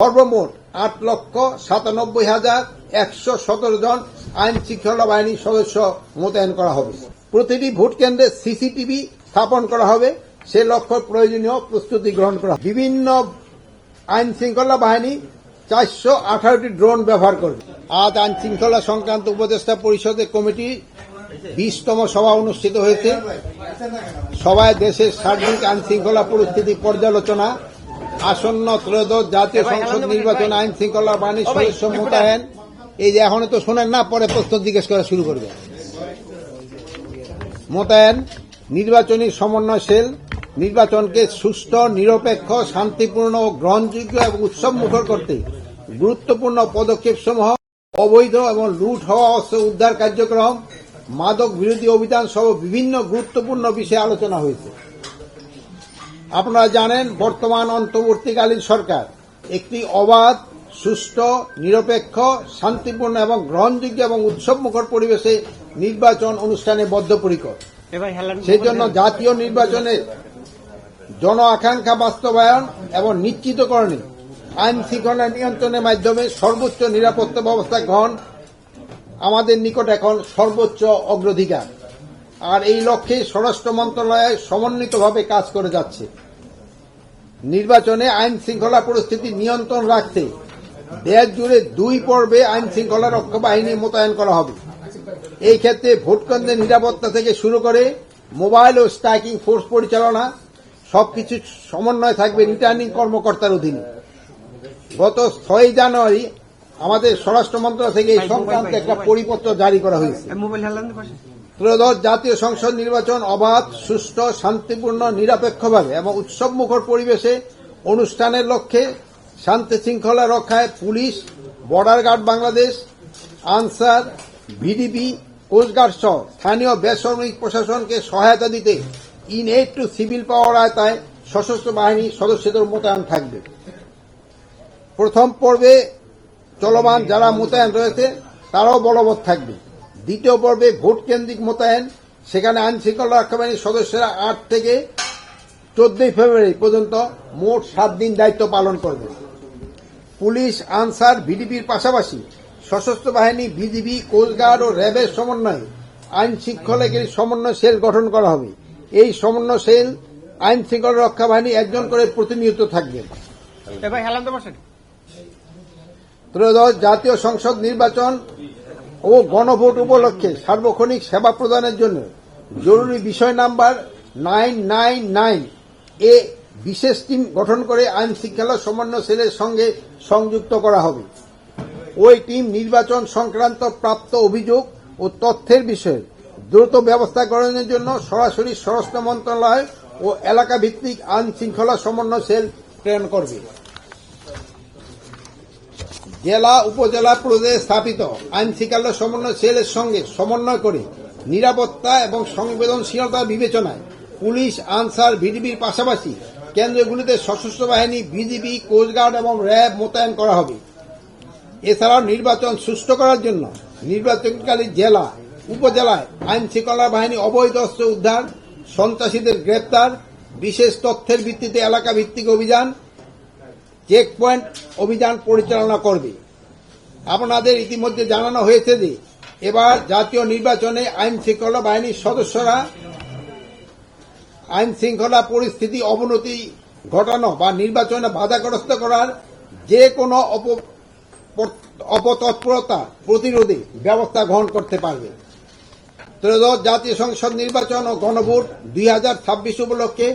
সর্বমোট 8,97,117 জন আইন শৃঙ্খলা বাহিনীর সদস্য মোতায়েন করা হবে। প্রতিটি ভোট কেন্দ্রে সিসিটিভি স্থাপন করা হবে, সে লক্ষ্য প্রয়োজনীয় প্রস্তুতি গ্রহণ করা হবে। বিভিন্ন আইন শৃঙ্খলা বাহিনী 418টি ড্রোন ব্যবহার করবে। আজ আইন শৃঙ্খলা সংক্রান্ত উপদেষ্টা পরিষদের কমিটি 20তম সভা অনুষ্ঠিত হয়েছে। সভায় দেশের সার্বিক আইন শৃঙ্খলা পরিস্থিতি পর্যালোচনা, আসন্ন ত্রয়োদশ জাতীয় সংসদ নির্বাচন, আইন শৃঙ্খলা বাহিনীর সদস্য মোতায়েন, এই যে এখনো তো শোনেন না, পরে প্রশ্ন জিজ্ঞেস করা শুরু করবে, মোতায়েন, নির্বাচনী সমন্বয় সেল, নির্বাচনকে সুষ্ঠু, নিরপেক্ষ, শান্তিপূর্ণ ও গ্রহণযোগ্য এবং উৎসবমুখর করতে গুরুত্বপূর্ণ পদক্ষেপসমূহ, অবৈধ এবং লুট হওয়া অস্ত্র উদ্ধার কার্যক্রম, মাদক বিরোধী অভিযান সহ বিভিন্ন গুরুত্বপূর্ণ বিষয়ে আলোচনা হয়েছে। আপনারা জানেন, বর্তমান অন্তর্বর্তীকালীন সরকার একটি অবাধ, সুষ্ঠু, নিরপেক্ষ, শান্তিপূর্ণ এবং গ্রহণযোগ্য এবং উৎসবমুখর পরিবেশে নির্বাচন অনুষ্ঠানে বদ্ধপরিকর। সেই জন্য জাতীয় নির্বাচনের জন আকাঙ্ক্ষা বাস্তবায়ন এবং নিশ্চিতকরণে আইন শৃঙ্খলা নিয়ন্ত্রণের মাধ্যমে সর্বোচ্চ নিরাপত্তা ব্যবস্থা গ্রহণ আমাদের নিকট এখন সর্বোচ্চ অগ্রাধিকার। আর এই লক্ষ্যে স্বরাষ্ট্র মন্ত্রণালয় সমন্বিতভাবে কাজ করে যাচ্ছে। নির্বাচনে আইন শৃঙ্খলা পরিস্থিতি নিয়ন্ত্রণ রাখতে দেশ জুড়ে 2 পর্বে আইন শৃঙ্খলা রক্ষা বাহিনী মোতায়েন করা হবে। এই ক্ষেত্রে ভোটকেন্দ্রের নিরাপত্তা থেকে শুরু করে মোবাইল ও স্ট্রাইকিং ফোর্স পরিচালনা সবকিছু সমন্বয় থাকবে রিটার্নিং কর্মকর্তার অধীনে। গত 6 জানুয়ারি আমাদের স্বরাষ্ট্র মন্ত্রণালয় থেকে এই সংক্রান্ত একটা পরিপত্র জারি করা হয়েছে। ত্রয়োদশ জাতীয় সংসদ নির্বাচন অবাধ, সুষ্ঠু, শান্তিপূর্ণ, নিরপেক্ষভাবে এবং উৎসবমুখর পরিবেশে অনুষ্ঠানের লক্ষ্যে শান্তি শৃঙ্খলা রক্ষায় police, border guard Bangladesh, Ansar, VDP, coastguard সহ স্থানীয় বেসামরিক প্রশাসনকে সহায়তা দিতে ইন-এইড টু সিভিল পাওয়ার আওতায় সশস্ত্র বাহিনীর সদস্যদের মোতায়েন থাকবে। প্রথম পর্বে চলমান যারা মোতায়েন রয়েছে তারাও বলবৎ থাকবে। দ্বিতীয় পর্বে ভোট কেন্দ্রিক মোতায়েন, সেখানে আইন শৃঙ্খলা রক্ষা বাহিনীর সদস্যরা 8 থেকে 14 ফেব্রুয়ারি পর্যন্ত মোট 7 দিন দায়িত্ব পালন করবে। পুলিশ, আনসার, ভিডিপির পাশাপাশি সশস্ত্র বাহিনী, বিজিবি, কোস্টগার্ড ও র্যাবের সমন্বয়ে আইন শৃঙ্খলাকারী সমন্বয় সেল গঠন করা হবে। এই সমন্বয় সেল আইন শৃঙ্খলা রক্ষা বাহিনী 1 জন করে প্রতিনিয়ত থাকবে। ত্রয়োদশ জাতীয় সংসদ নির্বাচন ও গণভোট উপলক্ষে সার্বক্ষণিক সেবা প্রদানের জন্য জরুরি বিষয় নাম্বার 999 এ বিশেষ টিম গঠন করে আইন শৃঙ্খলা সমন্বয় সেলের সঙ্গে সংযুক্ত করা হবে। ওই টিম নির্বাচন সংক্রান্ত প্রাপ্ত অভিযোগ ও তথ্যের বিষয়ে দ্রুত ব্যবস্থা গ্রহণের জন্য সরাসরি স্বরাষ্ট্র মন্ত্রণালয় ও এলাকা ভিত্তিক আইন শৃঙ্খলা সমন্বয় সেল প্রেরণ করবে। জেলা, উপজেলা পর্যায়ে স্থাপিত আইন শৃঙ্খলা সমন্বয় সেলের সঙ্গে সমন্বয় করে নিরাপত্তা এবং সংবেদনশীলতা বিবেচনায় পুলিশ, আনসার, ভিডিপির পাশাপাশি কেন্দ্রগুলিতে সশস্ত্র বাহিনী, বিজিবি, কোস্টগার্ড এবং র্যাব মোতায়েন করা হবে। এছাড়াও নির্বাচন সুষ্ঠু করার জন্য নির্বাচনকারী জেলা, উপজেলায় আইন শৃঙ্খলা বাহিনী অবৈধ অস্ত্র উদ্ধার, সন্ত্রাসীদের গ্রেপ্তার, বিশেষ তথ্যের ভিত্তিতে এলাকা ভিত্তিক অভিযান, চেকপয়েন্ট অভিযান পরিচালনা করবে। আপনাদের ইতিমধ্যে জানানো হয়েছে যে এবার জাতীয় নির্বাচনে আইন শৃঙ্খলা বাহিনীর সদস্যরা আইন শৃঙ্খলা পরিস্থিতি অবনতি ঘটানো বা নির্বাচনে বাধাগ্রস্ত করার যে কোনো অপতৎপরতা প্রতিরোধে ব্যবস্থা গ্রহণ করতে পারবে। ত্রয়োদশ জাতীয় সংসদ নির্বাচন ও গণভোট 2026 উপলক্ষে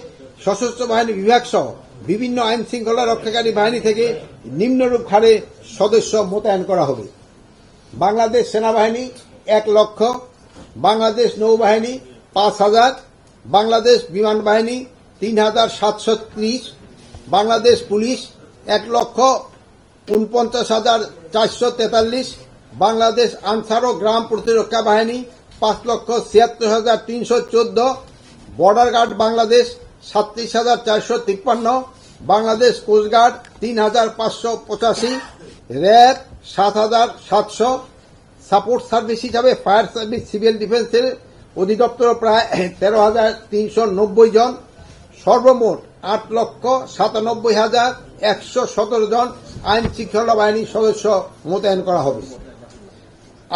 সশস্ত্র বাহিনী বিভাগ সহ বিভিন্ন আইন শৃঙ্খলা রক্ষাকারী বাহিনী থেকে নিম্নরূপ হারে সদস্য মোতায়েন করা হবে। বাংলাদেশ সেনাবাহিনী 1 লক্ষ, বাংলাদেশ নৌবাহিনী 5,000, বাংলাদেশ বিমান বাহিনী 3,730, বাংলাদেশ পুলিশ 1,49,443, বাংলাদেশ আনসার ও গ্রাম প্রতিরক্ষা বাহিনী 5,76,314, border guard Bangladesh 37,453, Bangladesh coastguard 3,585, RAB 7,700, support service হিসাবে ফায়ার সার্ভিস, সিভিল ডিফেন্সের অধিদপ্তর প্রায় 13,390 জন। সর্বমোট 8,97,117 117 জন আইন শৃঙ্খলা বাহিনীর সদস্য মোতায়েন করা হবে।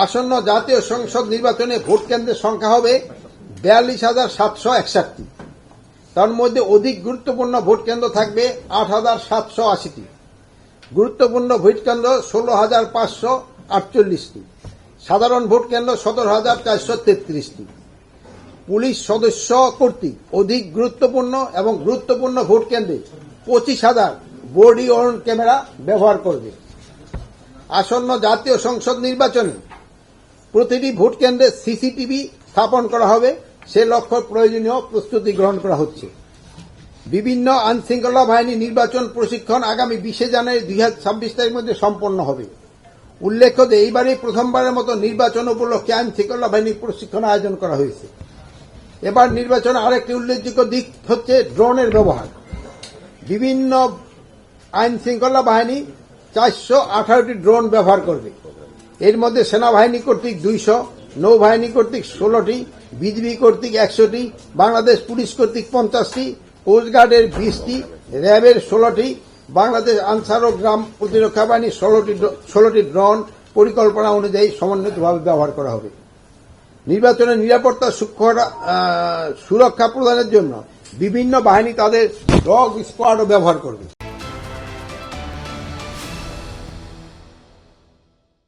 আসন্ন জাতীয় সংসদ নির্বাচনে ভোট কেন্দ্রের সংখ্যা হবে 42,761। তার মধ্যে অধিক গুরুত্বপূর্ণ ভোট কেন্দ্র থাকবে 8,780টি, গুরুত্বপূর্ণ ভোট কেন্দ্র 16,548টি, সাধারণ ভোট কেন্দ্র 17,433টি। পুলিশ সদস্য কর্তৃক অধিক গুরুত্বপূর্ণ এবং গুরুত্বপূর্ণ ভোট কেন্দ্রে 25,000 বডি ওয়ার্ন ক্যামেরা ব্যবহার করবে। আসন্ন জাতীয় সংসদ নির্বাচনে প্রতিটি ভোট কেন্দ্রে সিসিটিভি স্থাপন করা হবে, সে লক্ষ্যে প্রয়োজনীয় প্রস্তুতি গ্রহণ করা হচ্ছে। বিভিন্ন আইনশৃঙ্খলা বাহিনী নির্বাচন প্রশিক্ষণ আগামী 20 জানুয়ারি 2026 তারিখের মধ্যে সম্পন্ন হবে। উল্লেখ্য যে এইবারই প্রথমবারের মতো নির্বাচন উপলক্ষে আইনশৃঙ্খলা বাহিনীর প্রশিক্ষণ আয়োজন করা হয়েছে। এবার নির্বাচনে আরেকটি উল্লেখযোগ্য দিক হচ্ছে ড্রোনের ব্যবহার। বিভিন্ন আইনশৃঙ্খলা বাহিনী 418টি ড্রোন ব্যবহার করবে। এর মধ্যে সেনাবাহিনী কর্তৃক 200, নৌবাহিনী কর্তৃক 16টি, বিজিবি কর্তৃক 100টি, বাংলাদেশ পুলিশ কর্তৃক 50টি, কোস্টগার্ডের 20টি, র্যাবের 16টি, বাংলাদেশ আনসার ও গ্রাম প্রতিরক্ষা বাহিনীর 16টি ড্রোন পরিকল্পনা অনুযায়ী সমন্বিতভাবে ব্যবহার করা হবে। নির্বাচনের নিরাপত্তা সুরক্ষা প্রদানের জন্য বিভিন্ন বাহিনী তাদের ডগ স্কোয়াডও ব্যবহার করবে।